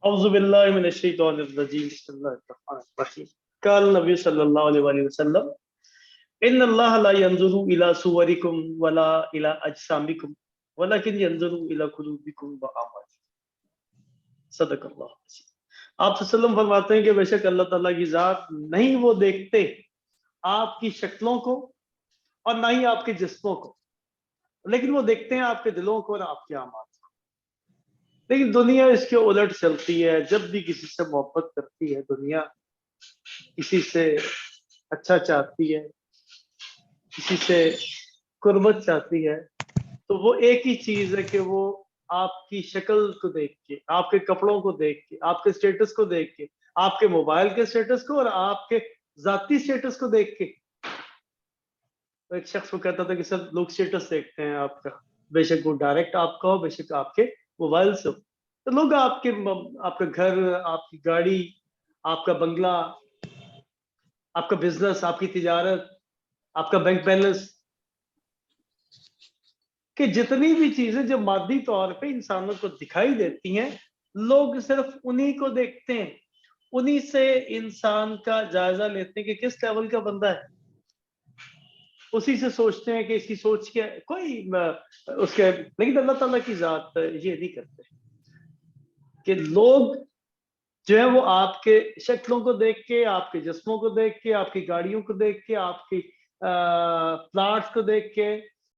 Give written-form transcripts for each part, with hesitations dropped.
اعوذ باللہ من الشیطان الرجیم بسم اللہ الرحمن الرحیم قال نبی صلی اللہ علیہ وسلم ان اللہ لا ينظر الى صورکم ولا الى اجسامکم ولکن ينظر الى قلوبکم واعمالکم صدق اللہ عظیم۔ آپ صلی اللہ علیہ وسلم فرماتے ہیں کہ بے شک اللہ تعالیٰ کی ذات نہیں وہ دیکھتے آپ کی شکلوں کو اور نہ ہی آپ کے جسموں کو، لیکن وہ دیکھتے ہیں آپ کے دلوں کو اور آپ کے اعمال کو۔ لیکن دنیا اس کے الٹ چلتی ہے، جب بھی کسی سے محبت کرتی ہے دنیا، کسی سے اچھا چاہتی ہے، کسی سے قربت چاہتی ہے، تو وہ ایک ہی چیز ہے کہ وہ آپ کی شکل کو دیکھ کے، آپ کے کپڑوں کو دیکھ کے، آپ کے سٹیٹس کو دیکھ کے، آپ کے موبائل کے سٹیٹس کو اور آپ کے ذاتی سٹیٹس کو دیکھ کے۔ تو ایک شخص وہ کہتا تھا کہ سر لوگ سٹیٹس دیکھتے ہیں آپ کا، بے شک وہ ڈائریکٹ آپ کا ہو، بے شک آپ کے موبائل سے ہو، تو لوگ آپ کا گھر، آپ کی گاڑی، آپ کا بنگلہ، آپ کا بزنس، آپ کی تجارت، آپ کا بینک بیلنس، کہ جتنی بھی چیزیں جو مادی طور پہ انسانوں کو دکھائی دیتی ہیں، لوگ صرف انہی کو دیکھتے ہیں، انہی سے انسان کا جائزہ لیتے ہیں کہ کس لیول کا بندہ ہے، اسی سے سوچتے ہیں کہ اس کی سوچ کیا ہے، کوئی اس کے، لیکن اللہ تعالیٰ کی ذات یہ نہیں کرتے کہ لوگ جو ہے وہ آپ کے شکلوں کو دیکھ کے، آپ کے جسموں کو دیکھ کے، آپ کی گاڑیوں کو دیکھ کے، آپ کی پلاٹس کو دیکھ کے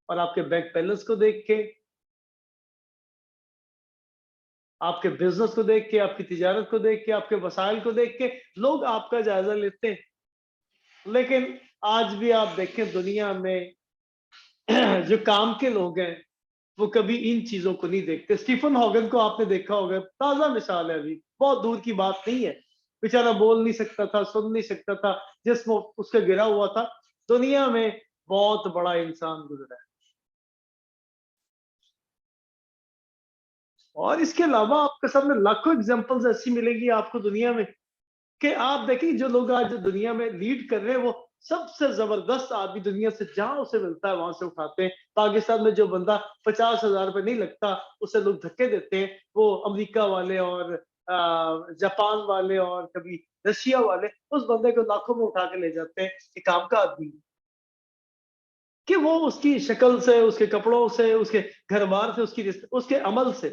اور آپ کے بینک بیلنس کو دیکھ کے، آپ کے بزنس کو دیکھ کے، آپ کی تجارت کو دیکھ کے، آپ کے وسائل کو دیکھ کے لوگ آپ کا جائزہ لیتے ہیں۔ لیکن آج بھی آپ دیکھیں دنیا میں جو کام کے لوگ ہیں وہ کبھی ان چیزوں کو نہیں دیکھتے۔ سٹیفن ہاگن کو آپ نے دیکھا ہوگا، تازہ مثال ہے، ابھی بہت دور کی بات نہیں ہے، بیچارہ بول نہیں سکتا تھا، سن نہیں سکتا تھا، جسم اس کا گرا ہوا تھا، دنیا میں بہت بڑا انسان گزرا ہے۔ اور اس کے علاوہ آپ کے سامنے لاکھوں ایگزامپلز ایسی ملے گی آپ کو دنیا میں، کہ آپ دیکھیں جو لوگ آج دنیا میں لیڈ کر رہے ہیں وہ سب سے زبردست آدمی دنیا سے جہاں اسے ملتا ہے وہاں سے اٹھاتے ہیں۔ پاکستان میں جو بندہ 50,000 روپے نہیں لگتا اسے لوگ دھکے دیتے ہیں، وہ امریکہ والے اور جاپان والے اور کبھی رشیا والے اس بندے کو لاکھوں میں اٹھا کے لے جاتے ہیں کہ کام کا آدمی، کہ وہ اس کی شکل سے، اس کے کپڑوں سے، اس کے گھر بار سے، اس کے عمل سے،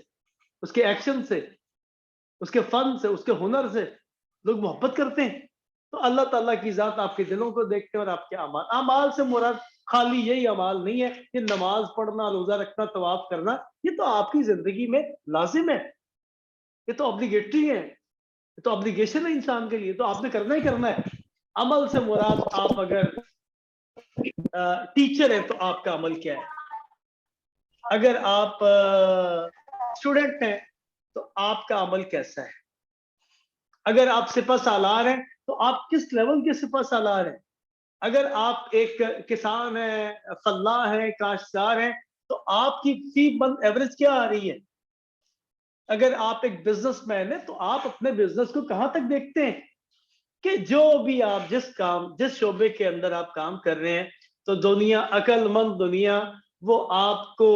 اس کے ایکشن سے، اس کے فن سے، اس کے ہنر سے لوگ محبت کرتے ہیں۔ تو اللہ تعالیٰ کی ذات آپ کے دلوں کو دیکھتے ہیں اور آپ کے اعمال، اعمال سے مراد خالی یہی اعمال نہیں ہے کہ نماز پڑھنا، روزہ رکھنا، طواف کرنا، یہ تو آپ کی زندگی میں لازم ہے، یہ تو obligatory ہے، یہ تو obligation ہے انسان کے لیے، تو آپ نے کرنا ہی کرنا ہے۔ عمل سے مراد آپ اگر ٹیچر ہیں تو آپ کا عمل کیا ہے، اگر آپ اسٹوڈنٹ ہیں تو آپ کا عمل کیسا ہے، اگر آپ سپہ سالار ہیں تو آپ کس لیول کے سپہ سالار ہیں، اگر آپ ایک کسان ہیں، فلاح ہیں، کاشتکار ہیں تو آپ کی فی منتھ ایوریج کیا آ رہی ہے، اگر آپ ایک بزنس مین ہیں تو آپ اپنے بزنس کو کہاں تک دیکھتے ہیں، کہ جو بھی آپ جس شعبے کے اندر آپ کام کر رہے ہیں، تو دنیا، عقل مند دنیا، وہ آپ کو،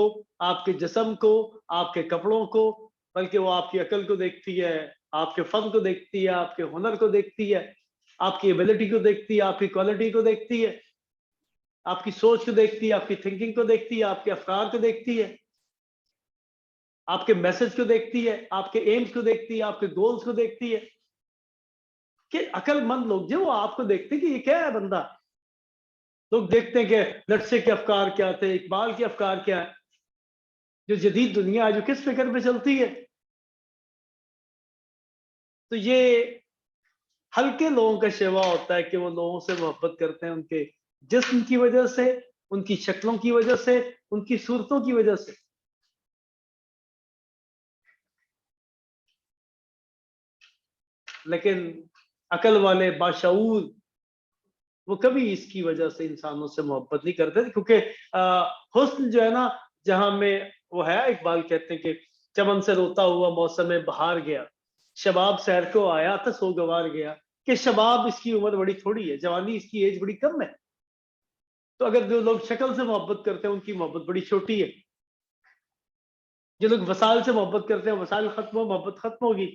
آپ کے جسم کو، آپ کے کپڑوں کو، بلکہ وہ آپ کی عقل کو دیکھتی ہے، آپ کے فن کو دیکھتی ہے، آپ کے ہنر کو دیکھتی ہے، آپ کی ایبلٹی کو دیکھتی ہے، آپ کی کوالٹی کو دیکھتی ہے، آپ کی سوچ کو دیکھتی ہے، آپ کی تھنکنگ کو دیکھتی ہے، آپ کے افکار کو دیکھتی ہے، آپ کے میسج کو دیکھتی ہے، آپ کے ایمز کو دیکھتی ہے، آپ کے گولز کو دیکھتی ہے، کہ عقل مند لوگ جو وہ آپ کو دیکھتے ہیں کہ یہ کیا ہے بندہ۔ لوگ دیکھتے ہیں کہ لٹسے کے افکار کیا تھے، اقبال کے افکار کیا ہے، جو جدید دنیا ہے جو کس فکر پہ چلتی ہے۔ تو یہ ہلکے لوگوں کا شیوا ہوتا ہے کہ وہ لوگوں سے محبت کرتے ہیں ان کے جسم کی وجہ سے، ان کی شکلوں کی وجہ سے، ان کی صورتوں کی وجہ سے۔ لیکن عقل والے باشعور وہ کبھی اس کی وجہ سے انسانوں سے محبت نہیں کرتے، کیونکہ حسن جو ہے نا، جہاں میں وہ ہے، اقبال کہتے ہیں کہ چمن سے روتا ہوا موسم بہار گیا، شباب سیر کو آیا تھا سوگوار گیا، کہ شباب اس کی عمر بڑی تھوڑی ہے، جوانی اس کی ایج بڑی کم ہے، تو اگر جو لوگ شکل سے محبت کرتے ہیں ان کی محبت بڑی چھوٹی ہے، جو لوگ وسائل سے محبت کرتے ہیں وسائل ختم ہو، محبت ختم ہوگی۔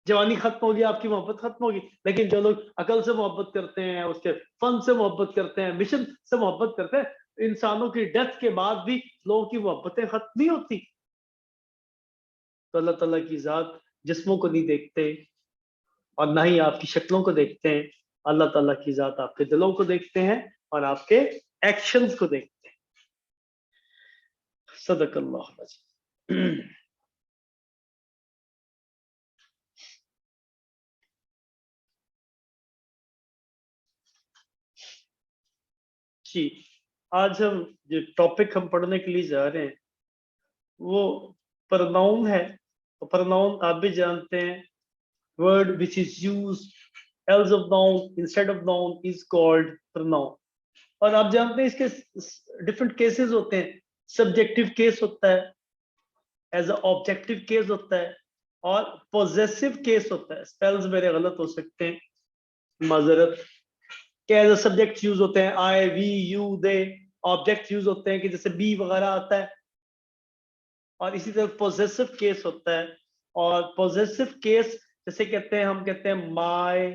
جوانی ختم ہوگی، آپ کی محبت ختم ہوگی، لیکن جو لوگ عقل سے محبت کرتے ہیں، اس کے فن سے محبت کرتے ہیں، مشن سے محبت کرتے ہیں، انسانوں کی ڈیتھ کے بعد بھی لوگوں کی محبتیں ختم نہیں ہوتی. تو اللہ تعالیٰ کی ذات جسموں کو نہیں دیکھتے اور نہ ہی آپ کی شکلوں کو دیکھتے ہیں. اللہ تعالیٰ کی ذات آپ کے دلوں کو دیکھتے ہیں اور آپ کے ایکشنز کو دیکھتے ہیں. صدق اللہ العظیم. جی، آج ہم جو ٹاپک ہم پڑھنے کے لیے جا رہے ہیں وہ پرناؤن ہے. پرناؤن آپ بھی جانتے ہیں، word which is used else of noun instead of noun is called pronoun. اور آپ جانتے ہیں اس کے ڈفرنٹ کیسز ہوتے ہیں. سبجیکٹو کیس ہوتا ہے، ایز اے آبجیکٹو کیس ہوتا ہے، اور پوزیسو کیس ہوتا ہے. اسپیلز میرے غلط ہو سکتے ہیں، معذرت. کہ ایز اے سبجیکٹ یوز ہوتے ہیں آئی، وی، یو، دے. آبجیکٹ یوز ہوتے ہیں کہ جیسے بی وغیرہ آتا ہے. اور اسی طرح پوزیسو کیس ہوتا ہے. اور پوزیسو کیس جیسے کہتے ہیں، ہم کہتے ہیں مائی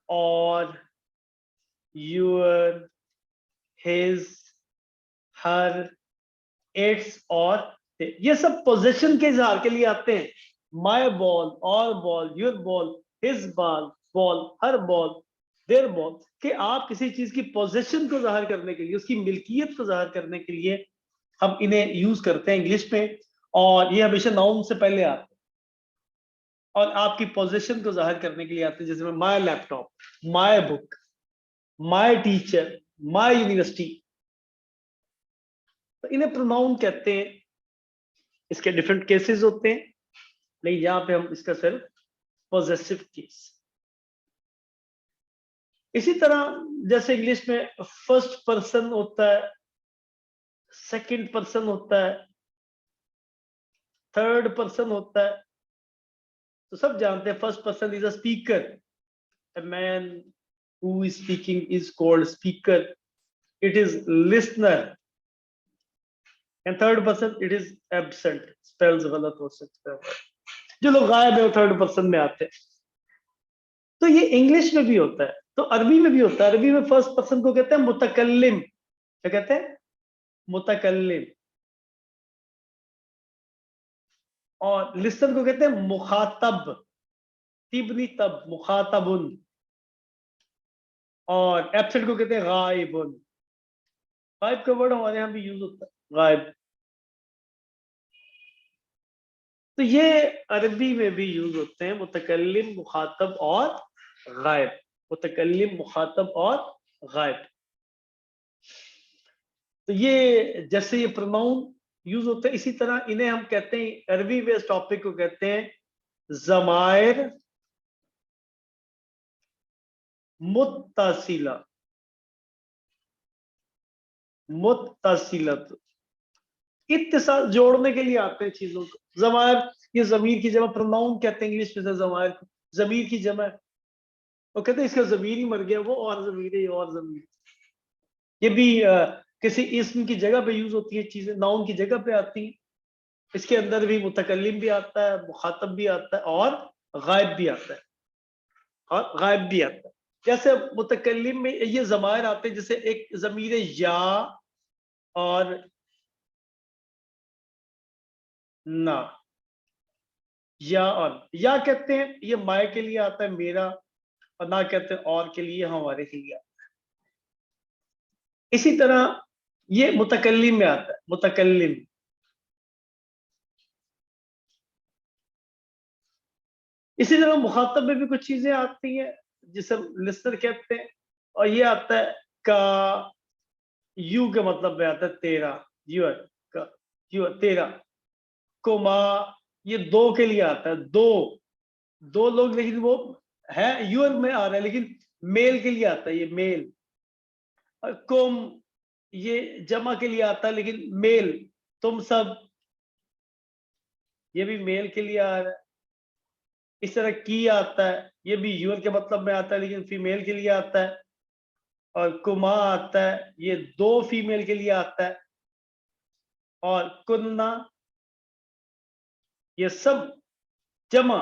اور یور، ہز، ہر، اٹس اور یہ سب پوزیشن کے اظہار کے لیے آتے ہیں. مائی بال، اور بال، یور بال، ہز بال، بال، ہر بال، دیر بال. کہ آپ کسی چیز کی پوزیشن کو ظاہر کرنے کے لیے، اس کی ملکیت کو ظاہر کرنے کے لیے ہم انہیں یوز کرتے ہیں انگلش میں. اور یہ ہمیشہ ناؤن سے پہلے آتے ہیں اور آپ کی پوزیشن کو ظاہر کرنے کے لیے آتے ہیں. جیسے میں my laptop, my book, my teacher, my university. تو انہیں پروناؤن کہتے ہیں. اس کے ڈفرنٹ کیسز ہوتے ہیں، لیکن یہاں پہ ہم اس کا صرف پوزیسو کیس. اسی طرح جیسے انگلش میں فرسٹ پرسن ہوتا ہے، سیکنڈ پرسن ہوتا ہے، تھرڈ پرسن ہوتا ہے. تو سب جانتے ہیں first person is a speaker. A man who is speaking is called speaker. It is listener. And third person, it is absent. Spells غلط ہو سکتا ہے. جو لوگ غائب ہیں وہ تھرڈ پرسن میں آتے ہیں. تو یہ انگلش میں بھی ہوتا ہے، تو عربی میں بھی ہوتا ہے. عربی میں فرسٹ پرسن کو کہتے ہیں متکلم. کیا کہتے ہیں؟ متکلم. اور لسن کو کہتے ہیں مخاطب. تبنی تب، مخاطبن. اور ایبسنٹ کو کہتے ہیں غائبن. غائب کا ورڈ ہمارے یہاں بھی یوز ہوتا ہے، غائب. تو یہ عربی میں بھی یوز ہوتے ہیں، متکلم، مخاطب اور غائب. متکلم، مخاطب اور غائب. تو یہ جیسے یہ پروناؤن یوز ہوتے ہیں، اسی طرح انہیں ہم کہتے ہیں، عربی میں اس ٹاپک کو کہتے ہیں ضمائر متصلہ. متصلت، اتصال، جوڑنے کے لیے آتے ہیں چیزوں کو. ضمائر، یہ ضمیر کی جمع پروناؤن کہتے ہیں انگلش میں سے ضمائر کو. ضمیر کی جمع، وہ کہتے ہیں اس کا ضمیر ہی مر گیا، وہ اور ضمیر ہے، یہ اور ضمیر. یہ بھی کسی اسم کی جگہ پہ یوز ہوتی ہے چیزیں، ناؤن کی جگہ پہ آتی ہیں. اس کے اندر بھی متکلم بھی آتا ہے، مخاطب بھی آتا ہے، اور غائب بھی آتا ہے. اور غائب بھی آتا ہے. جیسے متکلم میں یہ ضمائر آتے ہیں، جیسے ایک ضمیر یا اور نا. یا اور یا کہتے ہیں یہ مائے کے لیے آتا ہے، میرا. اور نہ کہتے ہیں اور کے لیے، ہمارے کے لیے آتا ہے. اسی طرح یہ متکلم میں آتا ہے، متکلم. اسی طرح مخاطب میں بھی کچھ چیزیں آتی ہیں جسے لسنر کہتے ہیں. اور یہ آتا ہے کا، یو کے مطلب میں آتا ہے تیرا، یور کا، یور تیرا. کوما، یہ دو کے لیے آتا ہے، دو. دو لوگ، لیکن وہ ہے یور میں آ رہا ہے، لیکن میل کے لیے آتا ہے، یہ میل. اور کم، یہ جمع کے لیے آتا ہے لیکن میل، تم سب، یہ بھی میل کے لیے آ رہا ہے. اس طرح کی آتا ہے، یہ بھی یور کے مطلب میں آتا ہے لیکن فیمیل کے لیے آتا ہے. اور کما آتا ہے، یہ دو فیمیل کے لیے آتا ہے. اور کننا، یہ سب جمع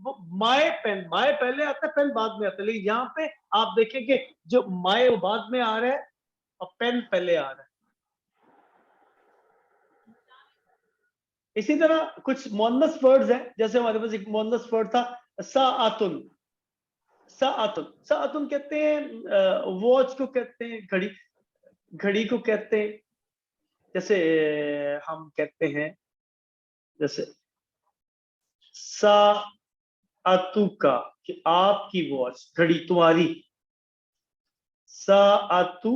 مائے پین، مائے پہلے آتا ہے پین بعد میں آتا ہے، لیکن یہاں پہ آپ دیکھیں کہ جو مائے وہ بعد میں آ رہا ہے اور پین پہلے آ رہا ہے. اسی طرح کچھ مؤنث ورڈز ہیں، جیسے ہمارے پاس ایک مؤنث ورڈ تھا ساعتن. ساعتن کہتے ہیں واچ کو کہتے ہیں، گھڑی، گھڑی کو کہتے ہیں. جیسے ہم کہتے ہیں جیسے ساعتو کا کہ آپ کی واچ، گھڑی تمہاری. ساعتو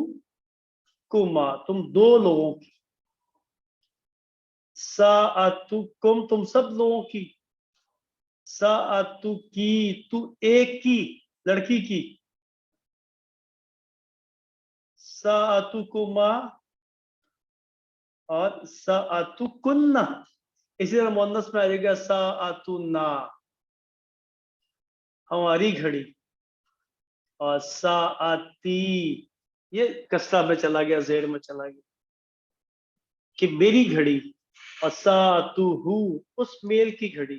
کما تم دو لوگوں کی. ساعتو کم تم سب لوگوں کی. ساعتو کی تو ایک کی، لڑکی کی. ساعتو کما اور ساعتو کننا. اسی طرح مؤنث میں آ جائے گا ساعتنا، ہماری گھڑی. اور ساعتی یہ کسرہ میں چلا گیا، زیر میں چلا گیا کہ میری گھڑی. اور ساعتہو اس میل کی گھڑی.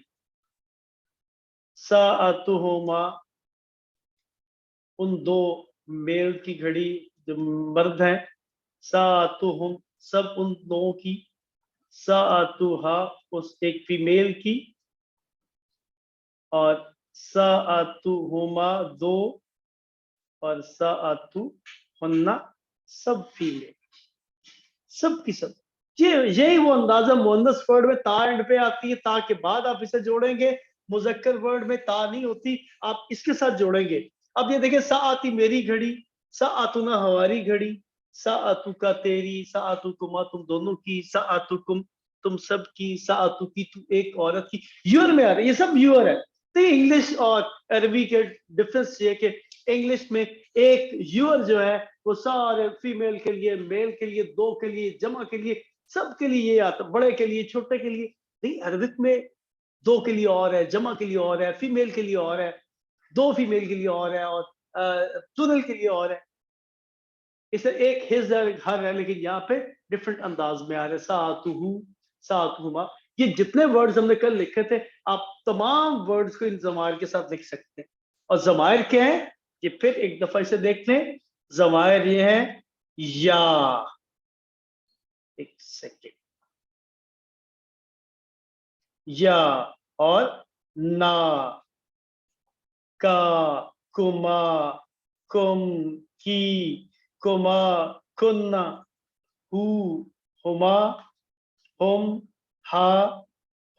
ساعتہما ان دو میل کی گھڑی جو مرد ہیں. ساعتہم سب ان دونوں کی. ساعتہا اس ایک فیمیل کی. اور ساعتہما دو. اور ساعتہن سب فیمیل، سب کی سب. یہی وہ اندازہ مؤنث ورڈ میں تا اینڈ پہ آتی ہے، تا کے بعد آپ اسے جوڑیں گے. مذکر ورڈ میں تا نہیں ہوتی، آپ اس کے ساتھ جوڑیں گے. اب یہ دیکھیں ساعتی میری گھڑی، ساعتنا ہماری گھڑی. ساعتو کا تیری، ساعتو کما تم دونوں کی. ساعتکم تم سب کی. ساعتو کی تو ایک عورت کی. یور میں آ رہا ہے، یہ سب یور ہے. تو انگلش اور عربی کے ڈفرنس یہ کہ انگلش میں ایک یور جو ہے وہ سارے فیمیل کے لیے، میل کے لیے، دو کے لیے، جمع کے لیے، سب کے لیے یہ آتا، بڑے کے لیے، چھوٹے کے لیے. نہیں، عربک میں دو کے لیے اور ہے، جمع کے لیے اور ہے، فیمیل کے لیے اور ہے، دو فیمیل کے لیے اور ہے، اور پلورل کے لیے اور ہے. اسے ایک ہز ہے، ہر ہے، لیکن یہاں پہ ڈفرنٹ انداز میں آ رہے. ساعتہو، ساعتہما، یہ جتنے ورڈز ہم نے کل لکھے تھے آپ تمام ورڈز کو ان ضمائر کے ساتھ لکھ سکتے ہیں. اور ضمائر کیا ہیں یہ پھر ایک دفعہ اسے دیکھ لیں. ضمائر یہ ہے یا، ایک سیکنڈ، یا اور نا، کا، کما، کم، کی، کما، کننا، ہو، ہما، ہم، ہا،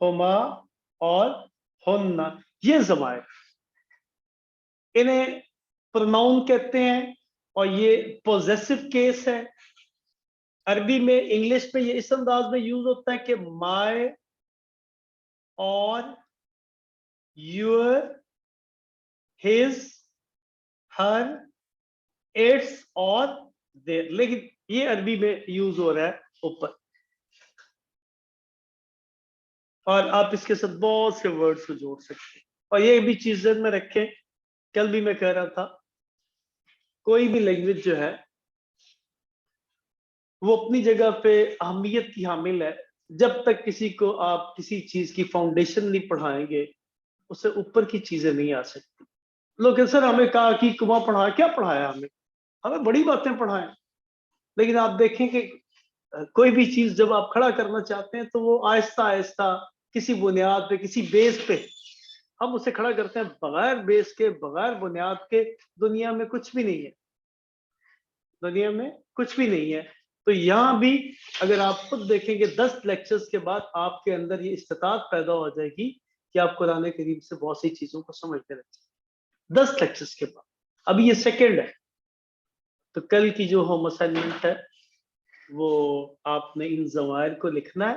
ہما اور ہننا. یہ ضمائر انہیں پروناؤن کہتے ہیں اور یہ پوزیسو کیس ہے. عربی میں، انگلش میں یہ اس انداز میں یوز ہوتا ہے کہ مائی اور یور، ہز، ہر، اٹس اور دیر. لیکن یہ عربی میں یوز ہو رہا ہے اوپر. اور آپ اس کے ساتھ بہت سے ورڈز کو جوڑ سکتے ہیں. اور یہ بھی چیز ذہن میں رکھیں، کل بھی میں کہہ رہا تھا کوئی بھی لینگویج جو ہے وہ اپنی جگہ پہ اہمیت کی حامل ہے. جب تک کسی کو آپ کسی چیز کی فاؤنڈیشن نہیں پڑھائیں گے اسے اوپر کی چیزیں نہیں آ سکتی. لوگ سر ہمیں کہا کہ کما پڑھایا، کیا پڑھایا ہمیں بڑی باتیں پڑھائیں. لیکن آپ دیکھیں کہ کوئی بھی چیز جب آپ کھڑا کرنا چاہتے ہیں تو وہ آہستہ آہستہ کسی بنیاد پہ، کسی بیس پہ ہم اسے کھڑا کرتے ہیں. بغیر بیس کے، بغیر بنیاد کے دنیا میں کچھ بھی نہیں ہے. دنیا میں کچھ بھی نہیں ہے. تو یہاں بھی اگر آپ خود دیکھیں گے 10 لیکچرز کے بعد آپ کے اندر یہ استطاعت پیدا ہو جائے گی کہ آپ قرآن کریم سے بہت سی چیزوں کو سمجھتے رہتے ہیں. 10 لیکچرز کے بعد. ابھی یہ سیکنڈ ہے. تو کل کی جو ہوم اسائنمنٹ ہے وہ آپ نے ان ضمائر کو لکھنا ہے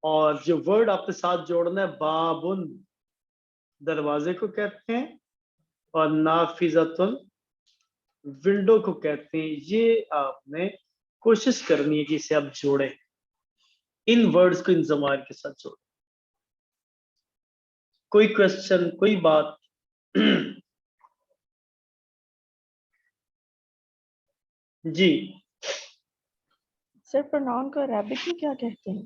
اور جو ورڈ آپ کے ساتھ جوڑنا ہے بابن دروازے کو کہتے ہیں اور نافذۃن ونڈو کو کہتے ہیں. یہ آپ نے کوشش کرنی ہے کہ اسے آپ جوڑیں، ان ورڈز کو ان ضمائر کے ساتھ جوڑیں. کوئی کوشچن، کوئی بات؟ جی سر پروناؤن کو عربک میں کیا کہتے ہیں؟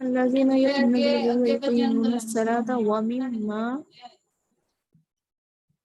الذين يقيمون الصلاة ومما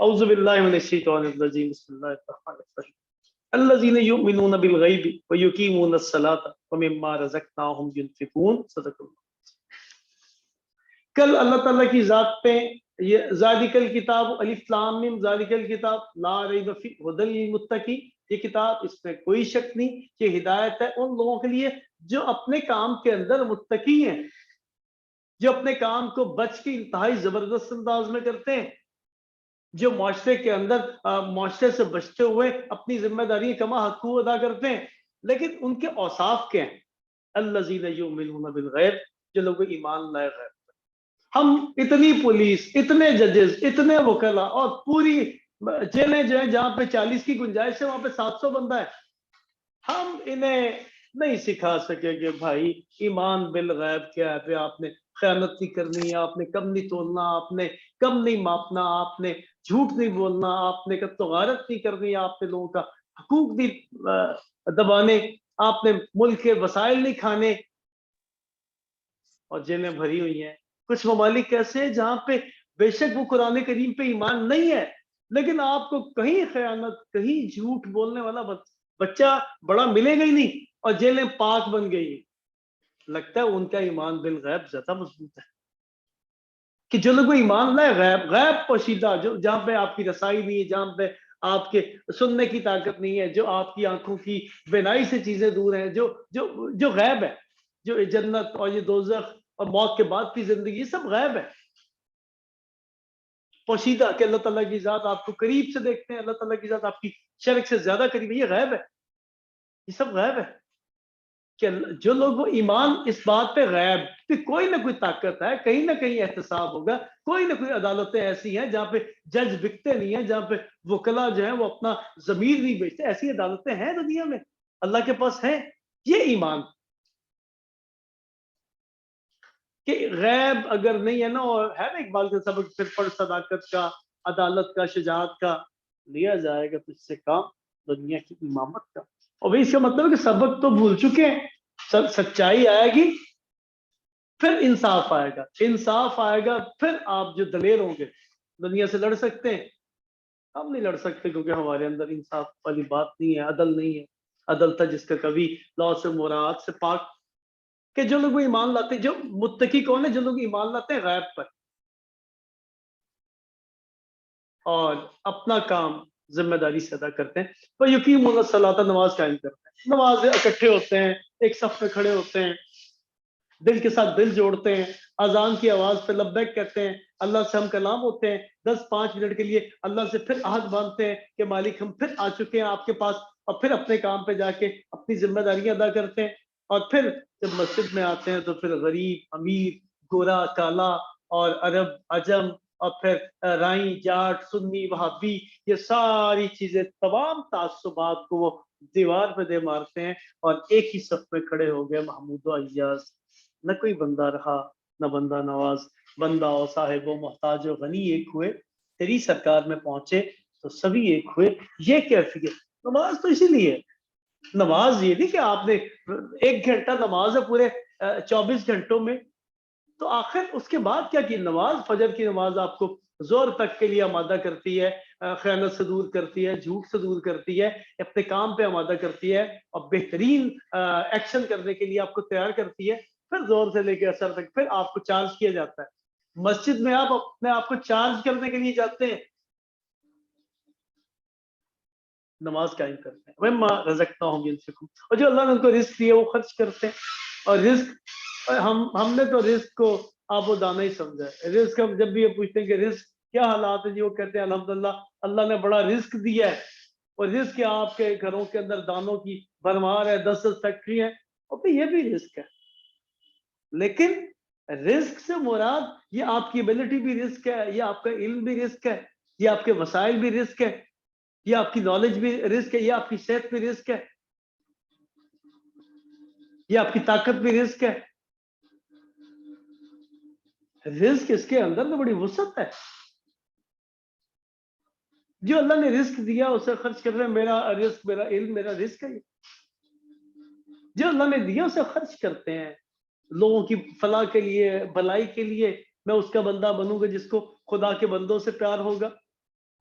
اعوذ باللہ من الشیطان الرجیم بسم اللہ الرحمن الرحیم الذین یؤمنون بالغیب ویقیمون الصلاۃ ومما رزقناہم ینفقون صدق اللہ۔ کل اللہ تعالیٰ کی ذات پہ یہ ذالک الکتاب الف لام میم ذالک الکتاب لا ریب فیہ ھدی للمتقین، یہ کتاب اس میں کوئی شک نہیں کہ ہدایت ہے ان لوگوں کے لیے جو اپنے کام کے اندر متقی ہیں، جو اپنے کام کو بچ کے انتہائی زبردست انداز میں کرتے ہیں، جو معاشرے کے اندر معاشرے سے بچتے ہوئے اپنی ذمہ داری کما حقوق ادا کرتے ہیں۔ لیکن ان کے اوصاف کیا ہیں؟ الذین یؤمنون بالغیب، جو لوگ ایمان لائے غیب۔ ہم اتنی پولیس، اتنے ججز، اتنے وکلا اور پوری جیلیں جو ہیں جہاں پہ 40 کی گنجائش ہے وہاں پہ 700 بندہ ہے، ہم انہیں نہیں سکھا سکے کہ بھائی ایمان بالغیب کیا ہے، پھر آپ نے خیانت نہیں کرنی ہے، آپ نے کم نہیں تولنا، آپ نے کم نہیں ماپنا، آپ نے جھوٹ نہیں بولنا، آپ نے قتل و غارت نہیں کرنی، آپ نے لوگوں کا حقوق نہیں دبانے، آپ نے ملک کے وسائل نہیں کھانے، اور جیلیں بھری ہوئی ہیں۔ کچھ ممالک ایسے ہیں جہاں پہ بے شک وہ قرآن کریم پہ ایمان نہیں ہے، لیکن آپ کو کہیں خیانت، کہیں جھوٹ بولنے والا بچہ بڑا ملے گا ہی نہیں، اور جیلیں پاک بن گئی۔ لگتا ہے ان کا ایمان بالغیب زیادہ مضبوط ہے کہ جو لوگ ایمان لائے غیب، غیب پوشیدہ، جو جہاں پہ آپ کی رسائی نہیں ہے، جہاں پہ آپ کے سننے کی طاقت نہیں ہے، جو آپ کی آنکھوں کی بینائی سے چیزیں دور ہیں، جو غیب ہے، جو جنت اور یہ دوزخ اور موت کے بعد کی زندگی، یہ سب غیب ہے پوشیدہ، کہ اللہ تعالیٰ کی ذات آپ کو قریب سے دیکھتے ہیں، اللہ تعالیٰ کی ذات آپ کی شرک سے زیادہ قریب ہے، یہ غیب ہے، یہ سب غیب ہے۔ کہ جو لوگ ایمان اس بات پہ غیب کہ کوئی نہ کوئی طاقت ہے، کہیں نہ کہیں احتساب ہوگا، کوئی نہ کوئی عدالتیں ایسی ہیں جہاں پہ جج بکتے نہیں ہیں، جہاں پہ وکلا جو ہیں وہ اپنا ضمیر نہیں بیچتے، ایسی عدالتیں ہیں دنیا میں، اللہ کے پاس ہیں۔ یہ ایمان کہ غیب اگر نہیں ہے نا، اور ہے نا اقبال کا سبق، پھر پڑھ صداقت کا، عدالت کا، شجاعت کا، لیا جائے گا تجھ سے کام دنیا کی امامت کا۔ اور بھائی اس کا مطلب ہے کہ سبق تو بھول چکے ہیں، سچائی آئے گی پھر انصاف آئے گا، انصاف آئے گا پھر آپ جو دلیر ہوں گے دنیا سے لڑ سکتے ہیں۔ ہم نہیں لڑ سکتے کیونکہ ہمارے اندر انصاف والی بات نہیں ہے، عدل نہیں ہے۔ عدل تھا جس کا کبھی لا سے مراد سے پاک، کہ جو لوگ ایمان لاتے ہیں، جو متقی کون ہے؟ جو لوگ ایمان لاتے ہیں غیب پر اور اپنا کام ذمہ داری سے ادا کرتے ہیں۔ وہ یقیمون الصلاۃ، نماز قائم کرتے ہیں، نماز اکٹھے ہوتے ہیں، ایک صف میں کھڑے ہوتے ہیں، دل کے ساتھ دل جوڑتے ہیں، اذان کی آواز پہ لبیک کہتے ہیں، اللہ سے ہم کلام ہوتے ہیں، 10-5 منٹ کے لیے اللہ سے پھر عہد باندھتے ہیں کہ مالک ہم پھر آ چکے ہیں آپ کے پاس، اور پھر اپنے کام پہ جا کے اپنی ذمہ داریاں ادا کرتے ہیں۔ اور پھر جب مسجد میں آتے ہیں تو پھر غریب، امیر، گورا، کالا، اور عرب، عجم، اور پھر رائیں، جاٹ، سنی، وہابی، یہ ساری چیزیں، تمام تعصبات کو وہ دیوار پہ دے مارتے ہیں، اور ایک ہی صف میں کھڑے ہو گئے محمود و ایاز۔ نہ کوئی بندہ رہا، نہ بندہ نواز، بندہ و صاحب و محتاج و غنی ایک ہوئے، تیری سرکار میں پہنچے تو سبھی ایک ہوئے۔ یہ کیفیت نماز تو اسی لیے ہے۔ نماز یہ نہیں کہ آپ نے 1 گھنٹہ نماز ہے پورے 24 گھنٹوں میں، تو آخر اس کے بعد کیا کی؟ نماز، فجر کی نماز آپ کو زور تک کے لیے آمادہ کرتی ہے، خیانت سے دور کرتی ہے، جھوٹ سے دور کرتی ہے، اپنے کام پہ آمادہ کرتی ہے، اور بہترین ایکشن کرنے کے لیے آپ کو تیار کرتی ہے۔ پھر زور سے لے کے اثر تک پھر آپ کو چارج کیا جاتا ہے۔ مسجد میں آپ اپنے آپ کو چارج کرنے کے لیے جاتے ہیں، نماز قائم کرتے ہیں۔ وَمَّا رَزَقْنَاهُمْ يُنْفِقُونَ، اور جو اللہ نے ان کو رزق دیا وہ خرچ کرتے ہیں۔ اور رزق ہم نے تو رزق کو آب و دانہ ہی سمجھا ہے۔ رزق ہم جب بھی یہ پوچھتے ہیں کہ رزق کیا حالات ہے جی، وہ کہتے ہیں الحمدللہ اللہ نے بڑا رزق دیا ہے، اور رزق کے آپ کے گھروں کے اندر دانوں کی بھرمار ہے، 10 فیکٹری ہیں، اور پھر یہ بھی رزق ہے۔ لیکن رزق سے مراد یہ آپ کی ایبلٹی بھی رزق ہے، یہ آپ کا علم بھی رزق ہے، یہ آپ کے وسائل بھی رزق ہے، یہ آپ کی نالج بھی رزق ہے، یہ آپ کی صحت بھی رزق ہے، یہ آپ کی طاقت بھی رزق ہے۔ رزق اس کے اندر تو بڑی وسعت ہے۔ جو اللہ نے رزق دیا اسے خرچ کر رہے ہیں، میرا رزق، میرا علم، میرا رزق ہے۔ جو اللہ نے دیا اسے خرچ کرتے ہیں لوگوں کی فلاح کے لیے، بھلائی کے لیے۔ میں اس کا بندہ بنوں گا جس کو خدا کے بندوں سے پیار ہوگا،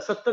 70